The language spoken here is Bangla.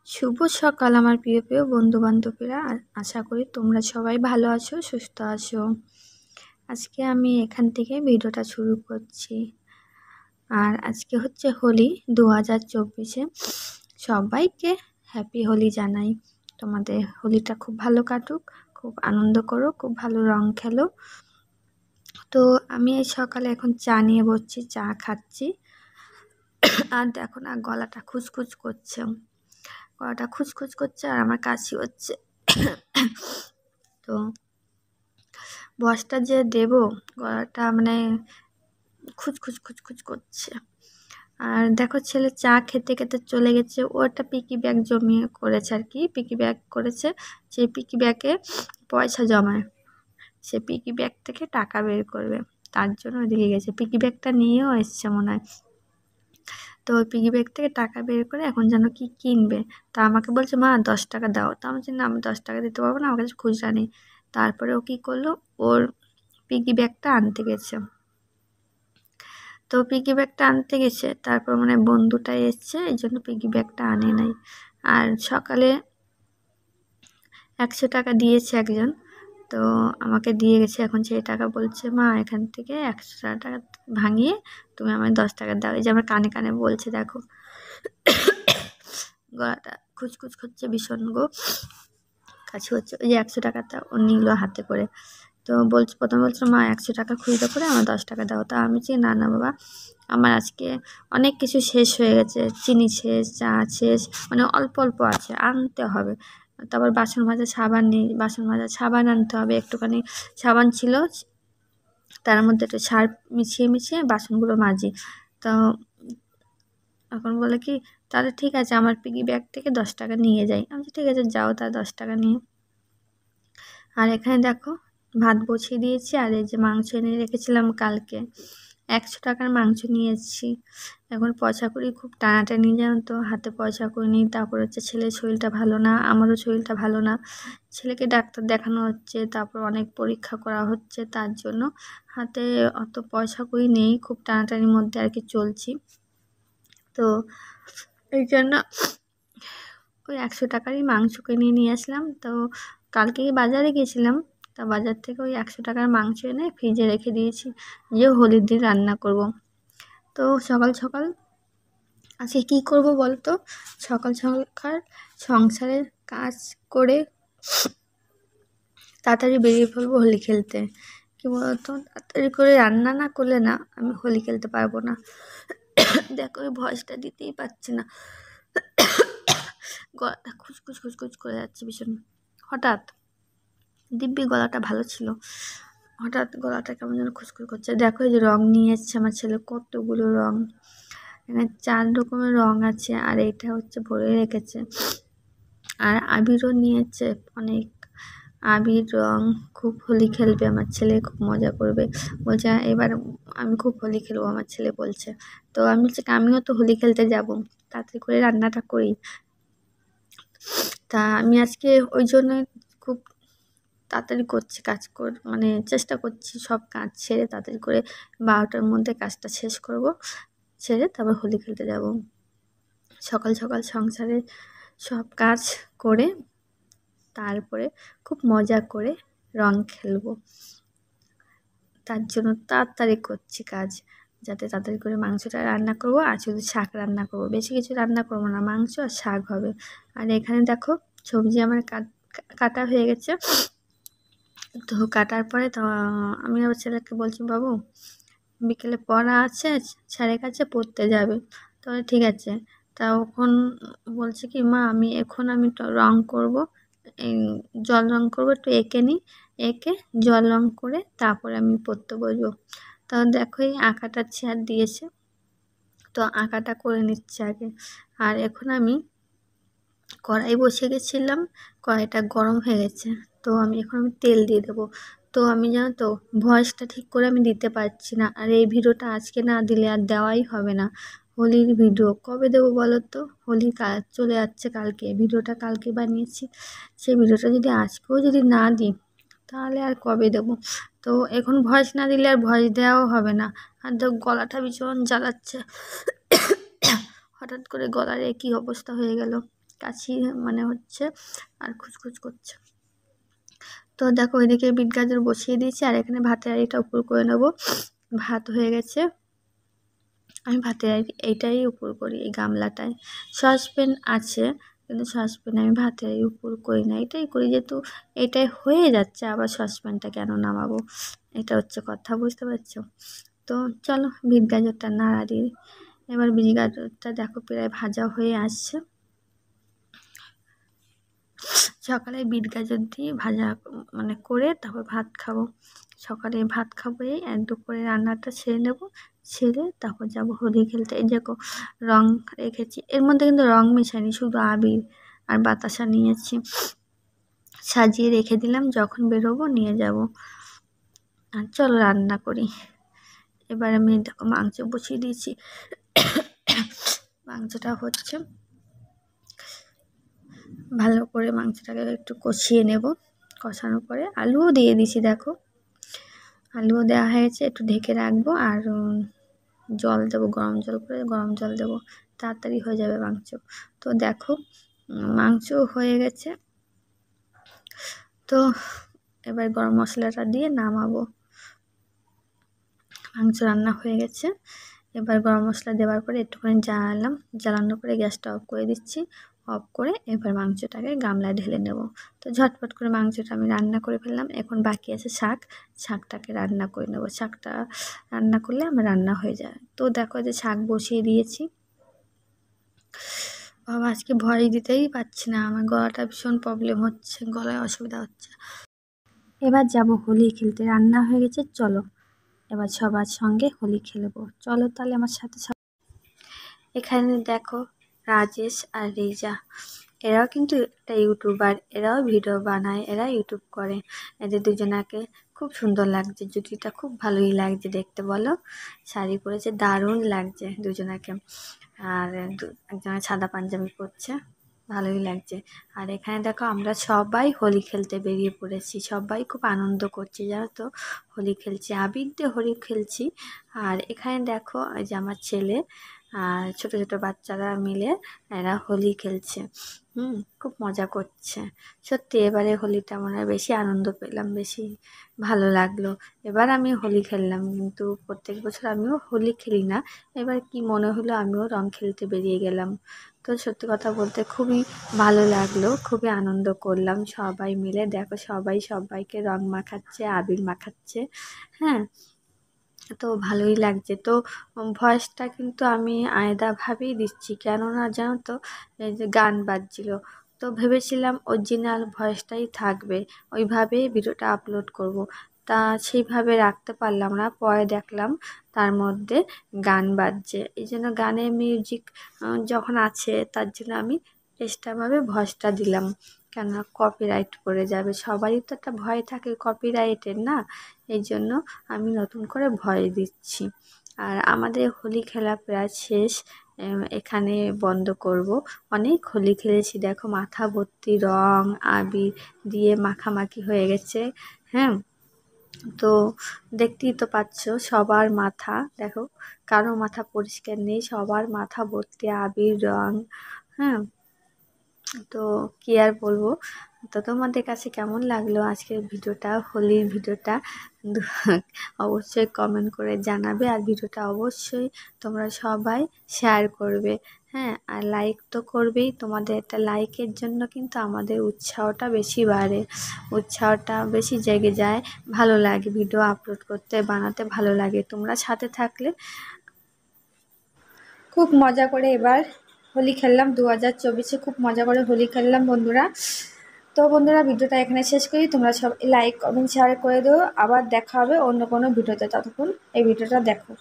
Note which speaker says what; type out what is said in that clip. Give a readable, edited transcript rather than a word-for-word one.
Speaker 1: শুভ সকাল আমার প্রিয় প্রিয় বন্ধু বান্ধবীরা। আশা করি তোমরা সবাই ভালো আছো, সুস্থ আছো। আজকে আমি এখান থেকে ভিডিওটা শুরু করছি। আর আজকে হচ্ছে হোলি 2024-এ। সবাইকে হ্যাপি হোলি জানাই। তোমাদের হোলিটা খুব ভালো কাটুক, খুব আনন্দ করো, খুব ভালো রং খেলো। তো আমি এই সকালে এখন চা নিয়ে বসছি, চা খাচ্ছি। আর দেখো না, গলাটা খুচখুচ করছে, গলাটা খুচখুচ করছে আর আমার কাশি হচ্ছে। তো বসটা যে দেব, গলাটা মানে খুচখুচ খুচখুচ করছে। আর দেখো ছেলে চা খেতে খেতে চলে গেছে। ও একটা পিকি ব্যাগ জমিয়ে করেছে আর কি, পিকি ব্যাগ করেছে। সেই পিকি ব্যাগে পয়সা জমায়, সে পিকি ব্যাগ থেকে টাকা বের করবে, তার জন্য ওদিকে গেছে। পিকি ব্যাগটা নিয়েও এসছে মনে হয়। তো ওই পিগি ব্যাগ থেকে টাকা বের করে এখন যেন কি কিনবে। তা আমাকে বলছে, মা 10 টাকা দাও। তা আমি বলছি, না আমি 10 টাকা দিতে পারবো না, আমার কাছে খুচরা নেই। তারপরে ও কী করলো, ওর পিগি ব্যাগটা আনতে গেছে। তো পিগি ব্যাগটা আনতে গেছে, তারপর মানে বন্ধুটা এসছে, এই জন্য পিগি ব্যাগটা আনে নাই। আর সকালে 100 টাকা দিয়েছে একজন, তো আমাকে দিয়ে গেছে। এখন সেই টাকা বলছে, মা এখান থেকে 100 টাকা ভাঙিয়ে তুমি আমায় 10 টাকা দাও। এই যে আমার কানে কানে বলছে, দেখো গলাটা খুচখুচ করছে ভীষণ গো, কাছে হচ্ছে। ওই যে 100 টাকাটা ও নিল হাতে করে। তো বলছে, প্রথমে বলছিল, মা 100 টাকা খুচরো করে আমার 10 টাকা দাও। তা আমি চাই, না না বাবা, আমার আজকে অনেক কিছু শেষ হয়ে গেছে, চিনি শেষ, চা শেষ, মানে অল্প অল্প আছে, আনতে হবে। তারপর বাসন মাজা সাবান নেই, বাসন মাজা সাবান আনতে হবে। একটুখানি সাবান ছিল, তার মধ্যে একটু সার্ফ মিশিয়ে মিশিয়ে বাসনগুলো মাজি। তো এখন বলে কি, তাহলে ঠিক আছে, আমার পিগি ব্যাগ থেকে 10 টাকা নিয়ে যাই। আমি ঠিক আছে, যাও, তা 10 টাকা নিয়ে। আর এখানে দেখো ভাত বসিয়ে দিয়েছি। আর এই যে মাংস এনে রেখেছিলাম কালকে, 100 টাকার মাংস নিয়ে এসেছি। এখন পয়সা করি খুব টানাটানি, জানো তো, হাতে পয়সা করি নেই। তারপর হচ্ছে ছেলের শরীরটা ভালো না, আমারও শরীরটা ভালো না। ছেলেকে ডাক্তার দেখানো হচ্ছে, তারপর অনেক পরীক্ষা করা হচ্ছে, তার জন্য হাতে অত পয়সা করি নেই, খুব টানাটানির মধ্যে আর কি চলছি। তো এই জন্য ওই 100 টাকারই মাংস কিনে নিয়ে আসলাম। তো কালকে বাজারে গেছিলাম, তা বাজার থেকে ওই 100 টাকার মাংস এনে ফ্রিজে রেখে দিয়েছি, যে হোলির দিন রান্না করব। তো সকাল সকাল আজকে কী করবো বলো তো, সকাল সকাল সংসারের কাজ করে তাড়াতাড়ি বেরিয়ে পড়বো হোলি খেলতে। কী বলতো, তাড়াতাড়ি করে রান্না না করলে না আমি হোলি খেলতে পারবো না। দেখো ওই ভয়েসটা দিতেই পারছি না, গলাটা খুচখুচ খুচখুচ করে যাচ্ছে ভীষণ। হঠাৎ দিব্যি গলাটা ভালো ছিল, হঠাৎ গলাটা কেমন যেন খুচখুচ করছে। দেখো এই যে রং নিয়ে এসছে আমার ছেলে, কতগুলো রং, এখানে 4 রকমের রং আছে। আর এটা হচ্ছে ভরে রেখেছে। আর আবিরও নিয়েছে অনেক, আবির রং। খুব হোলি খেলবে আমার ছেলে, খুব মজা করবে। বলছে এবার আমি খুব হোলি খেলবো, আমার ছেলে বলছে। তো আমি বলছি, আমিও তো হোলি খেলতে যাব, তাড়াতাড়ি করে রান্নাটা করি। তা আমি আজকে ওই জন্য খুব তাড়াতাড়ি করছি, মানে চেষ্টা করছি সব কাজ ছেড়ে তাড়াতাড়ি করে 12টার মধ্যে কাজটা শেষ করব, ছেড়ে তারপর হোলি খেলতে যাব। সকাল সকাল সংসারে সব কাজ করে তারপরে খুব মজা করে রং খেলবো, তার জন্য তাড়াতাড়ি করছি কাজ, যাতে তাড়াতাড়ি করে মাংসটা রান্না করব। আর শুধু শাক রান্না করব, বেশি কিছু রান্না করব না, মাংস আর শাক হবে। আর এখানে দেখো সবজি আমার কাটা হয়ে গেছে। তো কাটার পরে তো আমি আবার ছেলেকে বলছি, বাবু বিকেলে পড়া আছে, স্যারের কাছে পড়তে যাবে। তো ঠিক আছে। তা ওখন বলছে কি, মা আমি রং করব, এই জল রং করবো, একটু এঁকে নিই, এঁকে জল রং করে তারপরে আমি পড়তে বসবো। তো দেখো এই আঁকাটার চেয়ার দিয়েছে, তো আঁকাটা করে নিচ্ছে আগে। আর এখন আমি কড়াই বসে গেছিলাম, কড়াইটা গরম হয়ে গেছে। তো এখন আমি তেল দিয়ে দেবো। তো আমি জানো তো ভয়েসটা ঠিক করে আমি দিতে পারছি না। আর এই ভিডিওটা আজকে না দিলে আর দেওয়াই হবে না। হোলির ভিডিও কবে দেবো বলো তো, হোলি চলে যাচ্ছে কালকে, ভিডিওটা কালকে বানিয়েছি, সেই ভিডিওটা যদি আজকেও যদি না দিই তাহলে আর কবে দেবো। তো এখন ভয়েস না দিলে আর ভয়েস দেওয়াও হবে না। আর তো গলাটা ভীষণ জ্বালাচ্ছে, হঠাৎ করে গলার কী অবস্থা হয়ে গেল। কাশি মানে হচ্ছে আর খুচখুচ করছে। তো দেখো ওইদিকে বিট গাজর বসিয়ে দিয়েছি, আর এখানে ভাতের হাঁড়িটা উপর করে নেবো। ভাত হয়ে গেছে, আমি ভাতের হাঁড়ি এইটাই উপর করি, এই গামলাটায়। সসপ্যান আছে কিন্তু সসপ্যানে আমি ভাতের হাঁড়ি উপর করি না, এটাই করি, যেহেতু এটাই হয়ে যাচ্ছে আবার সসপ্যানটা কেন নামাবো, এটা হচ্ছে কথা, বুঝতে পারছো? তো চলো বিট গাজরটা নাড়া দিই। এবার বিট গাজরটা দেখো প্রায় ভাজা হয়ে আসছে। সকালে বিট গাজর দিয়ে ভাজা মানে করে তারপর ভাত খাবো। সকালে ভাত খাবো, এই দুপুরে রান্নাটা ছেড়ে নেবো, ছেড়ে তারপর যাবো হোলি খেলতে। এই দেখো রং রেখেছি, এর মধ্যে কিন্তু রং মেশাইনি, শুধু আবির আর বাতাসা নিয়েছি, সাজিয়ে রেখে দিলাম, যখন বেরোবো নিয়ে যাব। আর চলো রান্না করি। এবার আমি দেখো মাংস বসিয়ে দিয়েছি, মাংসটা হচ্ছে, ভালো করে মাংসটাকে একটু কষিয়ে নেব। কষানোর পরে আলুও দিয়ে দিছি, দেখো আলুও দেওয়া হয়েছে, একটু ঢেকে রাখবো। আর জল দেবো, গরম জল করে, গরম জল দেবো, তাড়াতাড়ি হয়ে যাবে মাংস। তো দেখো মাংস হয়ে গেছে, তো এবার গরম মশলাটা দিয়ে নামাবো। মাংস রান্না হয়ে গেছে, এবার গরম মশলা দেওয়ার পরে একটুখানি জ্বালালাম, জ্বালানোর পরে গ্যাসটা অফ করে দিচ্ছি। অফ করে এবার মাংসটাকে গামলায় ঢেলে নেব। তো ঝটপট করে মাংসটা আমি রান্না করে ফেললাম। এখন বাকি আছে শাক, শাকটাকে রান্না করে নেব। শাকটা রান্না করলে আমার রান্না হয়ে যায়। তো দেখো যে শাক বসিয়ে দিয়েছি। বাবা আজকে ভয় দিতেই পারছি না, আমার গলাটা ভীষণ প্রবলেম হচ্ছে, গলায় অসুবিধা হচ্ছে। এবার যাব হোলি খেলতে, রান্না হয়ে গেছে, চলো এবার সবার সঙ্গে হোলি খেলবো। চলো তাহলে আমার সাথে। এখানে দেখো রাজেশ আর রিজা, এরাও কিন্তু একটা ইউটিউবার, এরাও ভিডিও বানায়, এরা ইউটিউব করে। এদের দুজনাকে খুব সুন্দর লাগছে, জুটিটা খুব ভালোই লাগছে দেখতে, বলো? শাড়ি পরেছে, দারুণ লাগছে দুজনাকে। আর একজনের সাদা পাঞ্জাবি পরছে, ভালোই লাগছে। আর এখানে দেখো আমরা সবাই হোলি খেলতে বেরিয়ে পড়েছি, সবাই খুব আনন্দ করছি, জানো তো? হোলি খেলছি, আবির দিয়ে হোলি খেলছি। আর এখানে দেখো এই যে আমার ছেলে আর ছোট ছোট বাচ্চারা মিলে এরা হোলি খেলছে, খুব মজা করছে। সত্যি এবারে হোলিটা মনে হয় বেশি আনন্দ পেলাম, বেশি ভালো লাগলো। এবার আমি হোলি খেললাম, কিন্তু প্রত্যেক বছর আমিও হোলি খেলি না, এবার কি মনে হলো আমিও রং খেলতে বেরিয়ে গেলাম। তো সত্যি কথা বলতে খুবই ভালো লাগলো, খুবই আনন্দ করলাম সবাই মিলে। দেখো সবাই সবাইকে রং মাখাচ্ছে, আবির মাখাচ্ছে, হ্যাঁ, তো ভালোই লাগছে। তো ভয়েসটা কিন্তু আমি আলাদাভাবেই দিচ্ছি, কেননা জানো তো এই যে গান বাজছিল, তো ভেবেছিলাম অরিজিনাল ভয়েসটাই থাকবে, ওইভাবেই ভিডিওটা আপলোড করব। তা সেইভাবে রাখতে পারলাম না, পরে দেখলাম তার মধ্যে গান বাজছে, এই জন্য গানের মিউজিক যখন আছে তার জন্য আমি এক্সট্রাভাবে ভয়েসটা দিলাম, কেন কপিরাইট পড়ে যাবে, সবারই তো একটা ভয় থাকে কপিরাইটের, না? এই জন্য আমি নতুন করে ভয় দিচ্ছি। আর আমাদের হোলি খেলা প্রায় শেষ, এখানে বন্ধ করব। অনেক হোলি খেলেছি, দেখো মাথা ভর্তি রং আবির দিয়ে মাখামাখি হয়ে গেছে, হ্যাঁ। তো দেখতেই তো পাচ্ছ সবার মাথা, দেখো কারো মাথা পরিষ্কার নেই, সবার মাথা ভর্তি আবির রং, হ্যাঁ। তো কি আর বলবো। তো তোমাদের কাছে কেমন লাগলো আজকের ভিডিওটা, হোলির ভিডিওটা, অবশ্যই কমেন্ট করে জানাবে। আর ভিডিওটা অবশ্যই তোমরা সবাই শেয়ার করবে, হ্যাঁ, আর লাইক তো করবেই। তোমাদের একটা লাইকের জন্য কিন্তু আমাদের উৎসাহটা বেশি বাড়ে, উৎসাহটা বেশি জেগে যায়, ভালো লাগে ভিডিও আপলোড করতে, বানাতে ভালো লাগে তোমরা সাথে থাকলে। খুব মজা করে এবার হোলি খেললাম, 2024-এ খুব মজা করে হোলি খেললাম বন্ধুরা। তো বন্ধুরা ভিডিওটা এখানে শেষ করি, তোমরা সব লাইক কমেন্ট শেয়ার করে দিও। আবার দেখা হবে অন্য কোনো ভিডিওতে, ততক্ষণ এই ভিডিওটা দেখো।